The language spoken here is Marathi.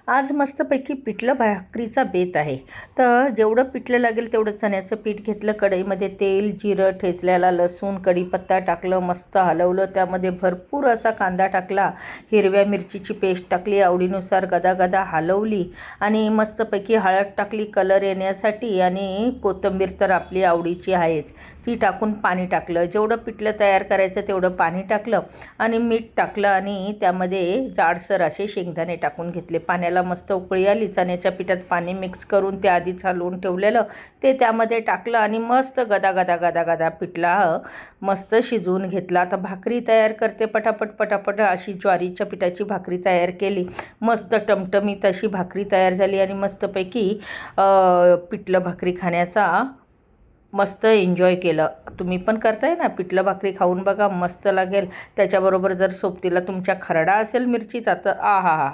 आज मस्तपैकी पिठलं भाकरीचा बेत आहे. तर जेवढं पिठलं लागेल तेवढं चण्याचं पीठ घेतलं, कढईमध्ये तेल, जिरं, ठेचलेला लसूण, कढीपत्ता टाकलं, मस्त हलवलं. त्यामध्ये भरपूर असा कांदा टाकला, हिरव्या मिरचीची पेस्ट टाकली, आवडीनुसार गदागदा हलवली आणि मस्तपैकी हळद टाकली कलर येण्यासाठी आणि कोथिंबीर तर आपली आवडीची आहेच, ती टाकून पाणी टाकलं. जेवढं पिठलं तयार करायचं तेवढं पाणी टाकलं आणि मीठ टाकलं आणि त्यामध्ये जाडसर असे शेंगदाणे टाकून घेतले. पाण्याला मस्त उकळी आली, चण्याच्या पिठात पाणी मिक्स करून ते आधीच हलवून ठेवलेलं ते त्यामध्ये टाकलं आणि मस्त गदा पिठला मस्त शिजवून घेतला. आता भाकरी तयार करते पटापट अशी ज्वारीच्या पिठाची भाकरी तयार केली. मस्त टमटमीत अशी भाकरी तयार झाली आणि मस्तपैकी पिठलं भाकरी खाण्याचा मस्त एन्जॉय केलं. तुम्ही पण करताय ना, पिठलं भाकरी खाऊन बघा, मस्त लागेल. त्याच्याबरोबर जर सोबतीला तुमच्या खरडा असेल मिरचीचा तर आहा हा,